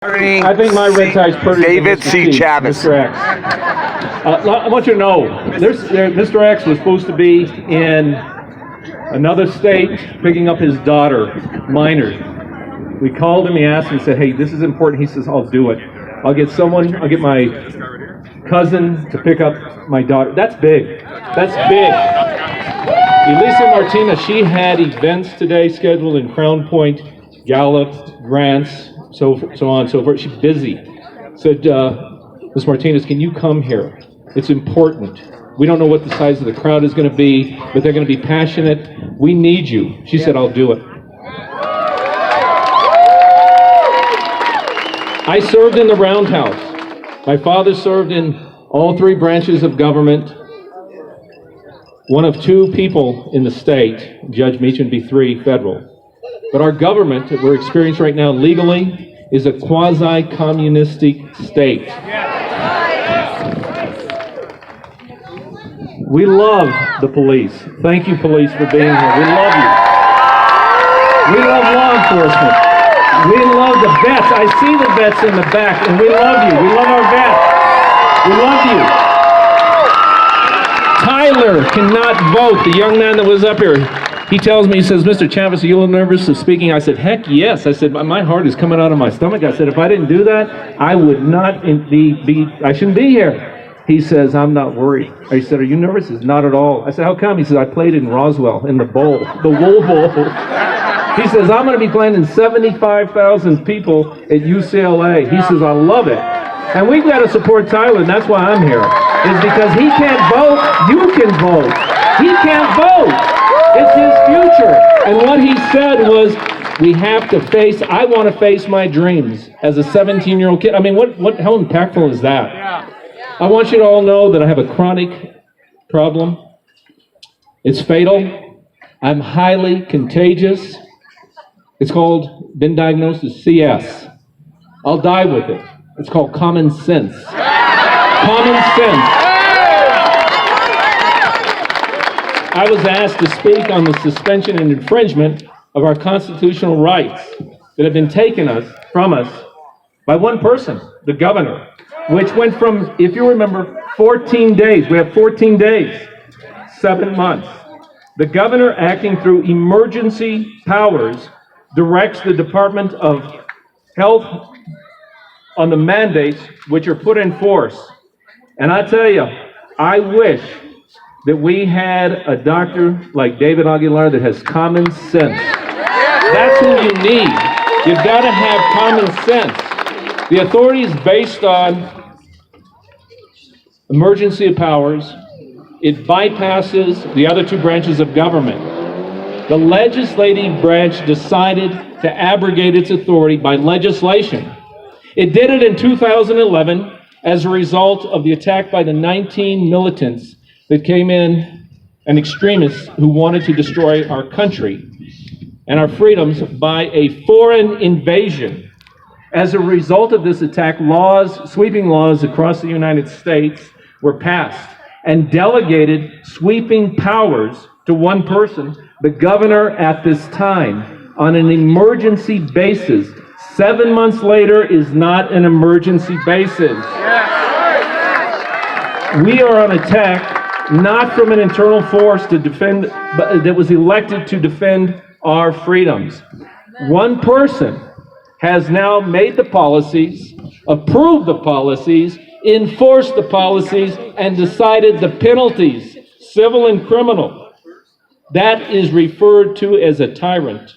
I think my red tie is pretty. David C. Chavez. Mr. X. I want you to know, Mr. X was supposed to be in another state picking up his daughter, minor. We called him, he asked him, said, hey, this is important. He says, I'll do it. I'll get my cousin to pick up my daughter. That's big. That's big. Elisa Martinez, she had events today scheduled in Crown Point, Gallup, Grants, so on and so forth. She's busy. Said, Ms. Martinez, can you come here? It's important. We don't know what the size of the crowd is going to be, but they're going to be passionate. We need you. She said, I'll do it. I served in the Roundhouse. My father served in all three branches of government. One of two people in the state, Judge Meacham be three federal. But our government that we're experiencing right now legally is a quasi-communistic state. We love the police. Thank you, police, for being here. We love you. We love law enforcement. We love the vets. I see the vets in the back, and we love you. We love our vets. We love you. Tyler cannot vote. The young man that was up here, he tells me, he says, Mr. Chavez, are you a little nervous of speaking? I said, heck yes. I said, my heart is coming out of my stomach. I said, if I didn't do that, I would not I shouldn't be here. He says, I'm not worried. I said, are you nervous? He says, not at all. I said, how come? He says, I played in Roswell in the bowl, the Wool Bowl. He says, I'm going to be playing in 75,000 people at UCLA. He says, I love it. And we've got to support Tyler, and that's why I'm here. Is because he can't vote, you can vote. He can't vote. It's his future. And what he said was, we have to I want to face my dreams as a 17-year-old kid. I mean, how impactful is that? I want you to all know that I have a chronic problem. It's fatal. I'm highly contagious. It's been diagnosed as CS. I'll die with it. It's called common sense. Common sense. I was asked to speak on the suspension and infringement of our constitutional rights that have been taken from us by one person, the governor, which went from, if you remember, 14 days. We have 14 days, 7 months. The governor, acting through emergency powers, directs the Department of Health on the mandates which are put in force. And I tell you, I wish that we had a doctor like David Aguilar that has common sense. That's who you need. You've got to have common sense. The authority is based on emergency powers. It bypasses the other two branches of government. The legislative branch decided to abrogate its authority by legislation. It did it in 2011 as a result of the attack by the 19 militants that came in, and extremists who wanted to destroy our country and our freedoms by a foreign invasion. As a result of this attack, sweeping laws across the United States were passed and delegated sweeping powers to one person, the governor at this time, on an emergency basis. 7 months later is not an emergency basis. We are on attack not from an internal force to defend, but that was elected to defend our freedoms. One person has now made the policies, approved the policies, enforced the policies, and decided the penalties, civil and criminal. That is referred to as a tyrant.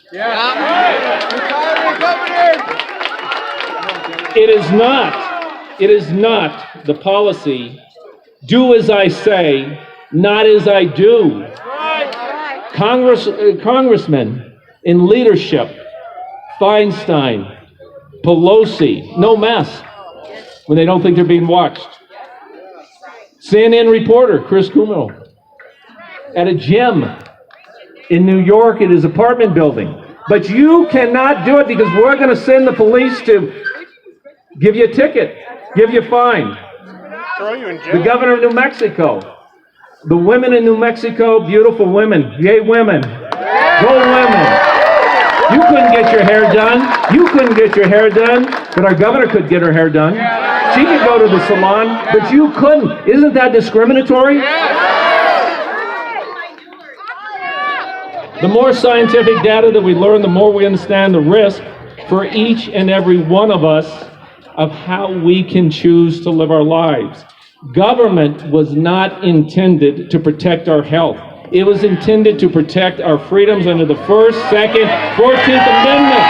It is not the policy, do as I say, not as I do. Congressmen in leadership, Feinstein, Pelosi, no mess when they don't think they're being watched. CNN reporter Chris Cuomo at a gym in New York at his apartment building. But you cannot do it because we're going to send the police to give you a ticket, give you a fine. Throw you in jail. The governor of New Mexico. The women in New Mexico, beautiful women, gay women, go women. You couldn't get your hair done. You couldn't get your hair done. But our governor could get her hair done. She could go to the salon, but you couldn't. Isn't that discriminatory? The more scientific data that we learn, the more we understand the risk for each and every one of us of how we can choose to live our lives. Government was not intended to protect our health. It was intended to protect our freedoms under the First, Second, 14th Amendment.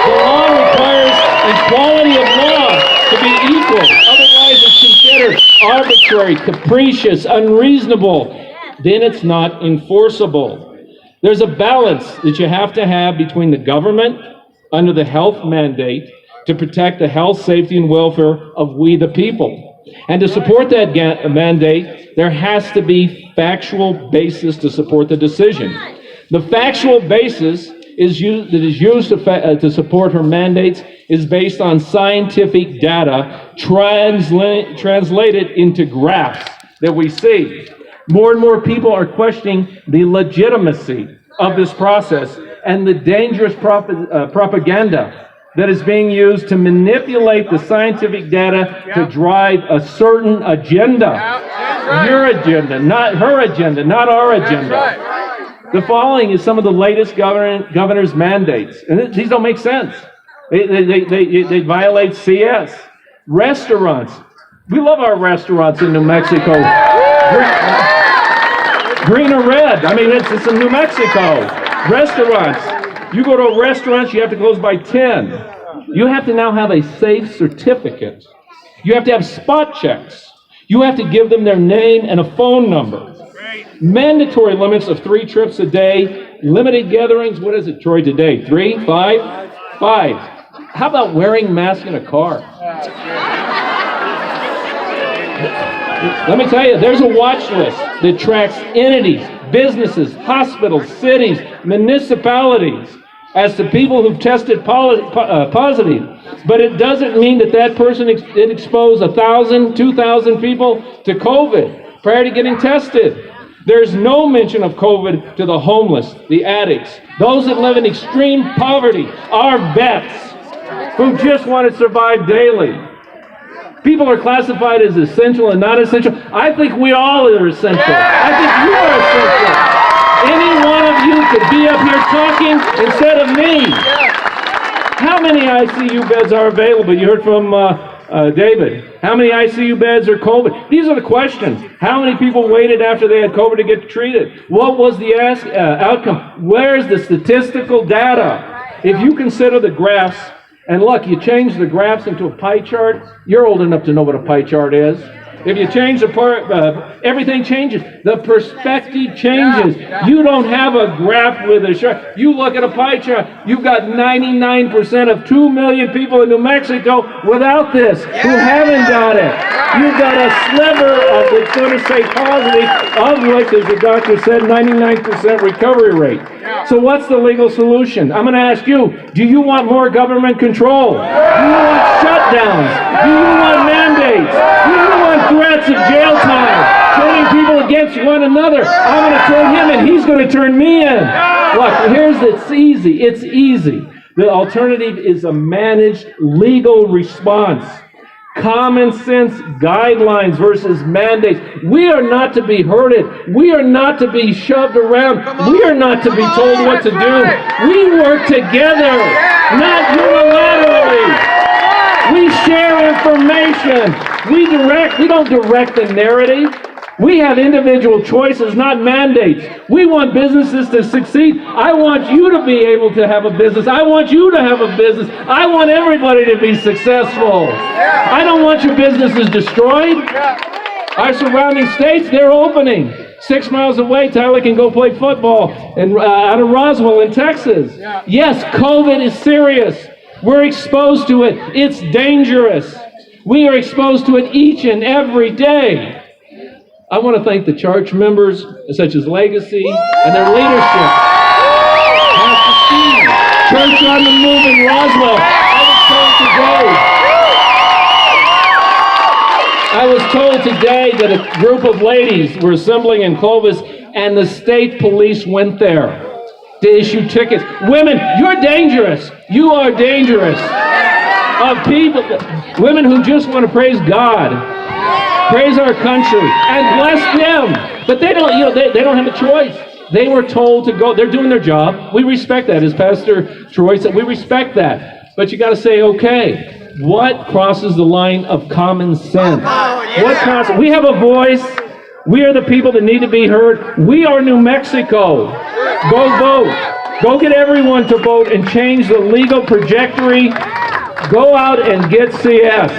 The law requires equality of law to be equal. Otherwise, it's considered arbitrary, capricious, unreasonable. Then it's not enforceable. There's a balance that you have to have between the government under the health mandate to protect the health, safety, and welfare of we the people. And to support that mandate, there has to be factual basis to support the decision. The factual basis that is used to support her mandates is based on scientific data translated into graphs that we see. More and more people are questioning the legitimacy of this process and the dangerous propaganda that is being used to manipulate the scientific data to drive a certain agenda. Your agenda, not her agenda, not our agenda. The following is some of the latest governor's mandates. And these don't make sense. They violate CS. Restaurants. We love our restaurants in New Mexico. Green or red. I mean, it's in New Mexico. Restaurants. You go to a restaurant, you have to close by 10. You have to now have a safe certificate. You have to have spot checks. You have to give them their name and a phone number. Mandatory limits of 3 trips a day. Limited gatherings. What is it, Troy, today? 3? 5? 5. How about wearing masks in a car? Let me tell you, there's a watch list that tracks entities, businesses, hospitals, cities, municipalities as to people who've tested positive. But it doesn't mean that person did expose 1,000, 2,000 people to COVID prior to getting tested. There's no mention of COVID to the homeless, the addicts, those that live in extreme poverty, our vets who just want to survive daily. People are classified as essential and not essential. I think we all are essential. I think you are essential. Any one of you could be up here talking instead of me. How many ICU beds are available? You heard from David. How many ICU beds are COVID? These are the questions. How many people waited after they had COVID to get treated? What was the outcome? Where's the statistical data? If you consider the graphs, and look, you change the graphs into a pie chart, you're old enough to know what a pie chart is. If you change the part, everything changes. The perspective changes. You don't have a graph with a chart. You look at a pie chart, you've got 99% of 2 million people in New Mexico without this, who haven't got it. You've got a sliver of that's going to say positive, of which, as the doctor said, 99% recovery rate. So what's the legal solution? I'm going to ask you, do you want more government control? Do you want shutdowns? Do you want mandates? Do you want threats of jail time? Turning people against one another? I'm going to turn him and he's going to turn me in. Look, it's easy. It's easy. The alternative is a managed legal response. Common sense guidelines versus mandates. We are not to be herded. We are not to be shoved around. We are not to be told what to do. We work together, not unilaterally. We share information. We don't direct the narrative. We have individual choices, not mandates. We want businesses to succeed. I want you to be able to have a business. I want you to have a business. I want everybody to be successful. I don't want your businesses destroyed. Our surrounding states, they're opening. 6 miles away, Tyler can go play football out of Roswell in Texas. Yes, COVID is serious. We're exposed to it. It's dangerous. We are exposed to it each and every day. I want to thank the church members, such as Legacy, and their leadership. Pastor Steve, Church on the Move in Roswell. I was told today that a group of ladies were assembling in Clovis, and the state police went there to issue tickets. Women, you're dangerous. You are dangerous. of people, women who just want to praise God, praise our country, and bless them. But they don't, they don't have a choice. They were told to go. They're doing their job. We respect that. As Pastor Troy said, we respect that. But you got to say, okay, what crosses the line of common sense? What crosses? We have a voice. We are the people that need to be heard. We are New Mexico. Go vote. Go get everyone to vote and change the legal trajectory. Go out and get CS.